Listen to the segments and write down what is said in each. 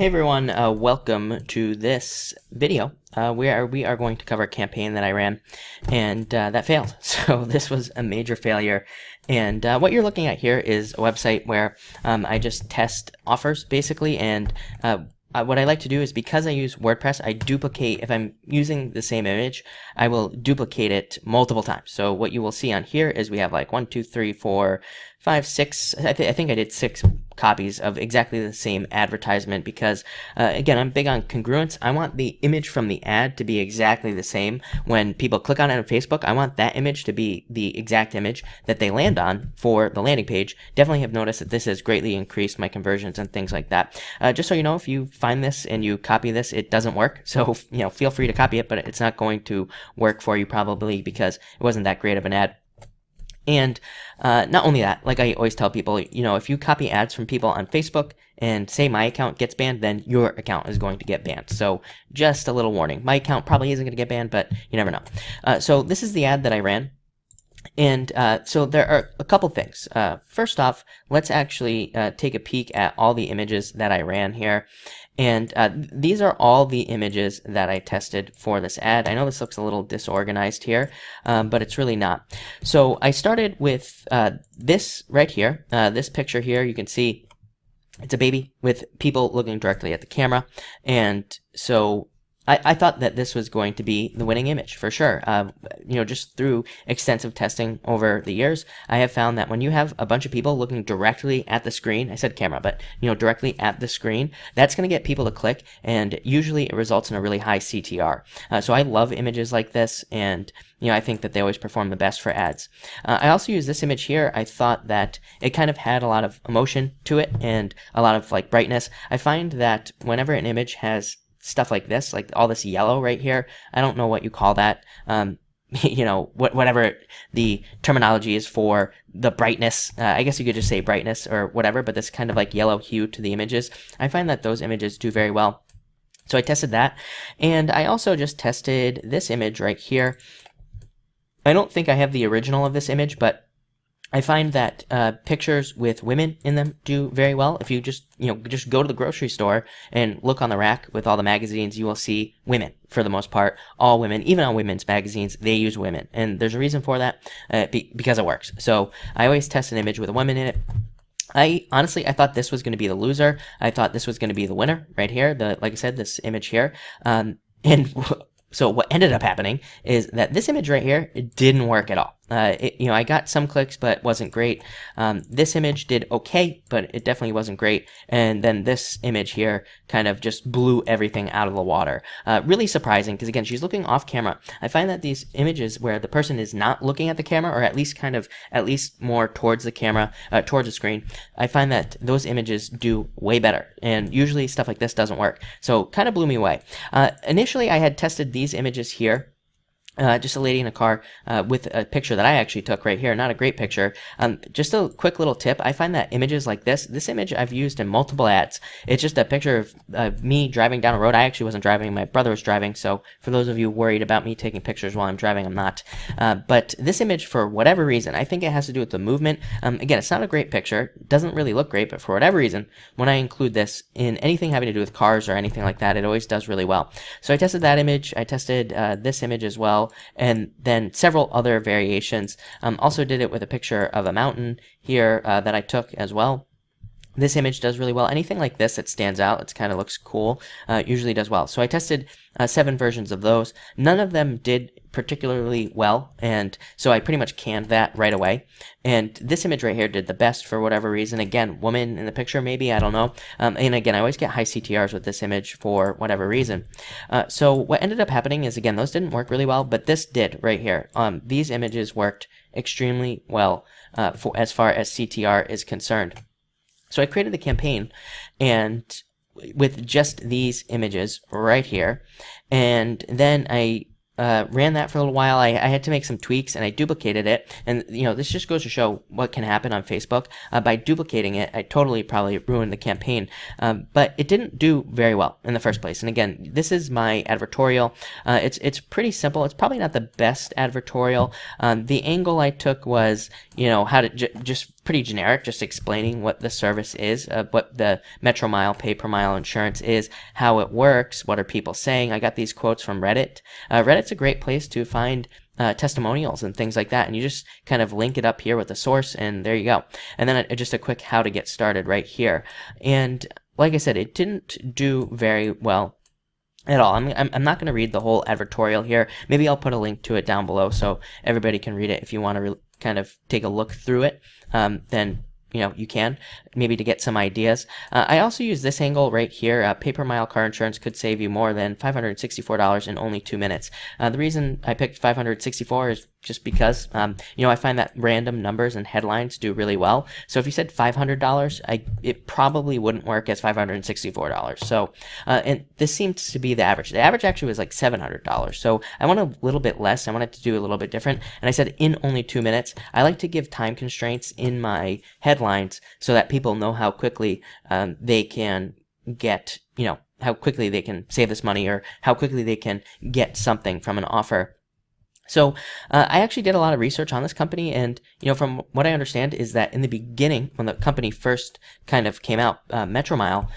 Hey everyone, welcome to this video where we are going to cover a campaign that I ran and that failed. So this was a major failure, and what you're looking at here is a website where I just test offers basically, and what I like to do is, because I use WordPress, I duplicate. If I'm using the same image, I will duplicate it multiple times. So what you will see on here is we have like 1, 2, 3, 4, 5, 6. I think I did 6 copies of exactly the same advertisement because, again, I'm big on congruence. I want the image from the ad to be exactly the same. When people click on it on Facebook, I want that image to be the exact image that they land on for the landing page. Definitely have noticed that this has greatly increased my conversions and things like that. Just so you know, if you find this and you copy this, it doesn't work. So, feel free to copy it, but it's not going to work for you probably because it wasn't that great of an ad. And not only that, like I always tell people, if you copy ads from people on Facebook and say my account gets banned, then your account is going to get banned. So just a little warning. My account probably isn't going to get banned, but you never know. So this is the ad that I ran. And so there are a couple things. First off, let's actually take a peek at all the images that I ran here. And these are all the images that I tested for this ad. I know this looks a little disorganized here, but it's really not. So I started with this right here, this picture here. You can see it's a baby with people looking directly at the camera. And so I thought that this was going to be the winning image for sure. Just through extensive testing over the years, I have found that when you have a bunch of people looking directly at the screen, I said camera, but directly at the screen, that's going to get people to click, and usually it results in a really high CTR. So I love images like this, and I think that they always perform the best for ads. I also use this image here. I thought that it kind of had a lot of emotion to it and a lot of brightness. I find that whenever an image has stuff like this, like all this yellow right here, I don't know what you call that. Whatever the terminology is for the brightness, I guess you could just say brightness or whatever, but this kind of like yellow hue to the images, I find that those images do very well. So I tested that, and I also just tested this image right here. I don't think I have the original of this image, but I find that pictures with women in them do very well. If you just go to the grocery store and look on the rack with all the magazines, you will see women for the most part. All women, even on women's magazines, they use women, and there's a reason for that because it works. So I always test an image with a woman in it. I thought this was going to be the loser. I thought this was going to be the winner right here. Like I said, this image here, and so what ended up happening is that this image right here, it didn't work at all. I got some clicks, but it wasn't great. This image did okay, but it definitely wasn't great. And then this image here kind of just blew everything out of the water. Really surprising, because again, she's looking off camera. I find that these images where the person is not looking at the camera, or at least more towards the camera, towards the screen, I find that those images do way better. And usually stuff like this doesn't work. So kind of blew me away. Initially, I had tested these images here. Just a lady in a car with a picture that I actually took right here. Not a great picture. Just a quick little tip. I find that images like this image I've used in multiple ads. It's just a picture of me driving down a road. I actually wasn't driving. My brother was driving. So for those of you worried about me taking pictures while I'm driving, I'm not. But this image, for whatever reason, I think it has to do with the movement. Again, it's not a great picture. It doesn't really look great, but for whatever reason, when I include this in anything having to do with cars or anything like that, it always does really well. So I tested that image. I tested this image as well, and then several other variations. Also did it with a picture of a mountain here that I took as well. This image does really well. Anything like this that stands out, it kind of looks cool, usually does well. So I tested 7 versions of those. None of them did particularly well, and so I pretty much canned that right away. And this image right here did the best for whatever reason. Again, woman in the picture, maybe, I don't know. And again, I always get high CTRs with this image for whatever reason. So what ended up happening is, again, those didn't work really well, but this did right here. These images worked extremely well as far as CTR is concerned. So I created the campaign, and with just these images right here, and then I ran that for a little while. I had to make some tweaks, and I duplicated it. And this just goes to show what can happen on Facebook. By duplicating it, I totally probably ruined the campaign. But it didn't do very well in the first place. And again, this is my advertorial. It's pretty simple. It's probably not the best advertorial. The angle I took was, how to just pretty generic, just explaining what the service is, what the Metro Mile pay per mile insurance is, how it works, what are people saying. I got these quotes from Reddit. Reddit's a great place to find testimonials and things like that, and you just kind of link it up here with the source, and there you go. And then just a quick how to get started right here. And like I said, it didn't do very well at all. I'm not going to read the whole advertorial here. Maybe I'll put a link to it down below so everybody can read it if you want to kind of take a look through it. Then you can, maybe to get some ideas. I also use this angle right here. Pay-per-mile car insurance could save you more than $564 in only 2 minutes. The reason I picked 564 is just because, I find that random numbers and headlines do really well. So if you said $500, it probably wouldn't work as $564. So, and this seems to be the average. The average actually was like $700. So I want a little bit less. I wanted to do a little bit different. And I said in only 2 minutes. I like to give time constraints in my headlines so that people know how quickly they can get, how quickly they can save this money or how quickly they can get something from an offer. So I actually did a lot of research on this company, and from what I understand is that in the beginning, when the company first kind of came out, Metromile,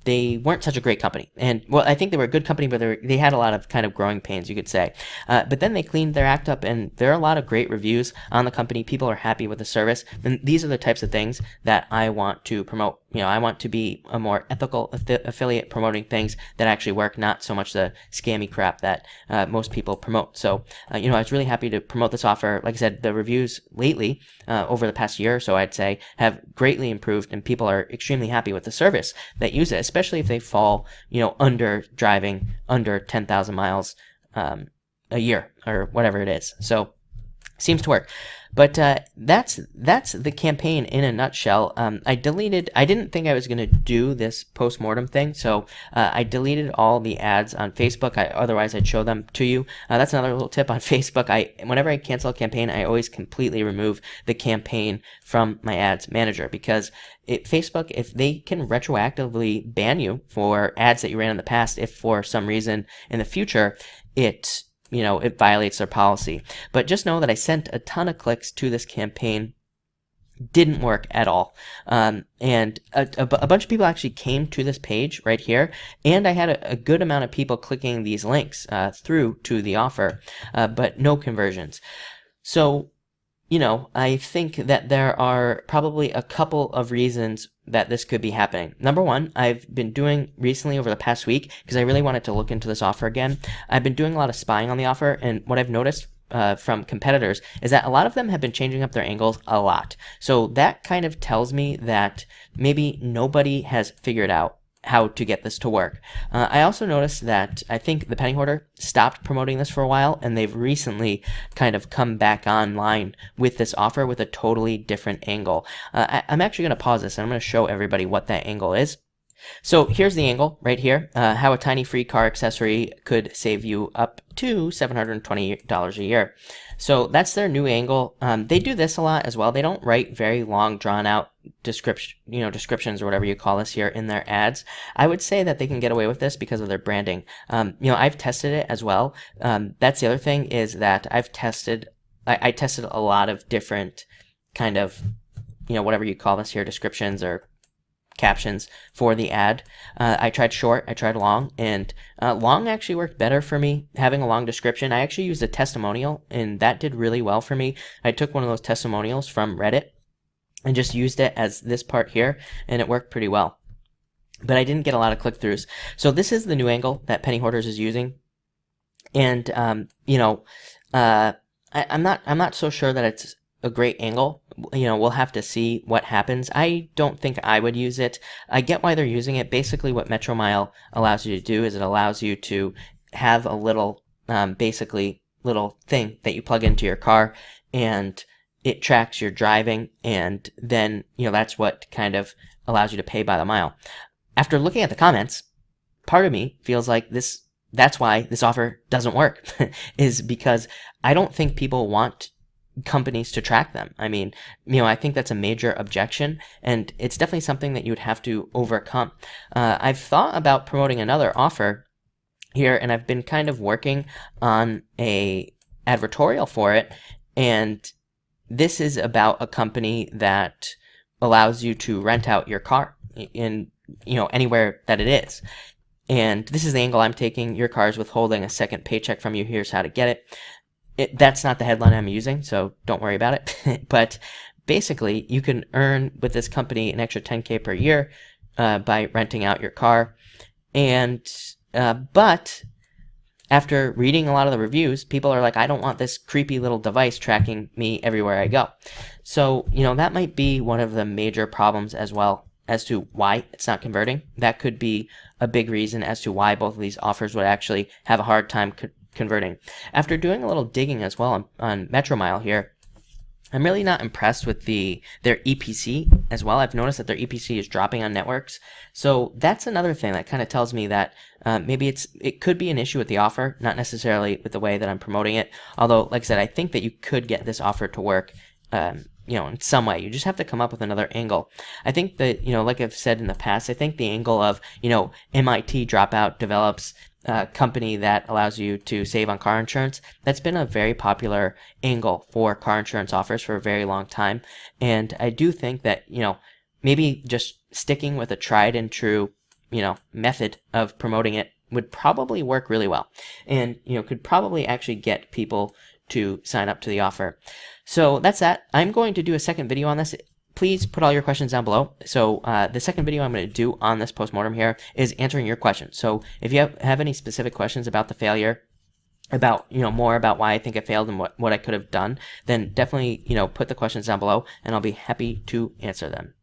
they weren't such a great company. And well, I think they were a good company, but they had a lot of kind of growing pains, you could say. But then they cleaned their act up, and there are a lot of great reviews on the company. People are happy with the service, and these are the types of things that I want to promote. I want to be a more ethical affiliate, promoting things that actually work, not so much the scammy crap that most people promote. So, I was really happy to promote this offer. Like I said, the reviews lately, over the past year or so, I'd say, have greatly improved, and people are extremely happy with the service that use it, especially if they fall, under driving under 10,000 miles a year or whatever it is. So, seems to work. But that's the campaign in a nutshell. I didn't think I was going to do this post-mortem thing, so I deleted all the ads on Facebook. Otherwise, I'd show them to you. That's another little tip on Facebook. Whenever I cancel a campaign, I always completely remove the campaign from my ads manager, because Facebook, if they can retroactively ban you for ads that you ran in the past, if for some reason in the future it violates their policy. But just know that I sent a ton of clicks to this campaign. Didn't work at all. And a bunch of people actually came to this page right here, and I had a good amount of people clicking these links through to the offer, but no conversions. So, I think that there are probably a couple of reasons that this could be happening. Number one, I've been doing recently over the past week, because I really wanted to look into this offer again, I've been doing a lot of spying on the offer, and what I've noticed from competitors is that a lot of them have been changing up their angles a lot. So that kind of tells me that maybe nobody has figured out how to get this to work. I also noticed that I think the Penny Hoarder stopped promoting this for a while, and they've recently kind of come back online with this offer with a totally different angle. I'm actually going to pause this, and I'm going to show everybody what that angle is. So here's the angle right here, how a tiny free car accessory could save you up to $720 a year. So that's their new angle. They do this a lot as well. They don't write very long, drawn out descriptions or whatever you call this here in their ads. I would say that they can get away with this because of their branding. I've tested it as well. That's the other thing, is that I tested a lot of different kind of, whatever you call this here, descriptions or captions for the ad. I tried short, I tried long, and long actually worked better for me, having a long description. I actually used a testimonial, and that did really well for me. I took one of those testimonials from Reddit and just used it as this part here, and it worked pretty well. But I didn't get a lot of click-throughs. So this is the new angle that Penny Hoarders is using, and I'm not so sure that it's a great angle. We'll have to see what happens. I don't think I would use it. I get why they're using it. Basically, what Metromile allows you to do is it allows you to have a little, little thing that you plug into your car, and it tracks your driving, and then, that's what kind of allows you to pay by the mile. After looking at the comments, part of me feels like that's why this offer doesn't work, is because I don't think people want companies to track them. I mean, I think that's a major objection, and it's definitely something that you would have to overcome. I've thought about promoting another offer here, and I've been kind of working on a advertorial for it, and this is about a company that allows you to rent out your car in, anywhere that it is. And this is the angle I'm taking. Your car is withholding a second paycheck from you. Here's how to get it. That's not the headline I'm using, so don't worry about it. But basically, you can earn with this company an extra 10K per year by renting out your car. And but after reading a lot of the reviews, people are like, I don't want this creepy little device tracking me everywhere I go. So, that might be one of the major problems as well as to why it's not converting. That could be a big reason as to why both of these offers would actually have a hard time converting. After doing a little digging as well on Metromile here, I'm really not impressed with their EPC as well. I've noticed that their EPC is dropping on networks. So that's another thing that kind of tells me that maybe it could be an issue with the offer, not necessarily with the way that I'm promoting it. Although, like I said, I think that you could get this offer to work in some way. You just have to come up with another angle. I think that, like I've said in the past, I think the angle of, MIT dropout develops a company that allows you to save on car insurance. That's been a very popular angle for car insurance offers for a very long time. And I do think that, maybe just sticking with a tried and true, method of promoting it would probably work really well. And, could probably actually get people to sign up to the offer. So that's that. I'm going to do a second video on this. Please put all your questions down below. So the second video I'm going to do on this postmortem here is answering your questions. So if you have any specific questions about the failure, about more about why I think it failed and what I could have done, then definitely put the questions down below, and I'll be happy to answer them.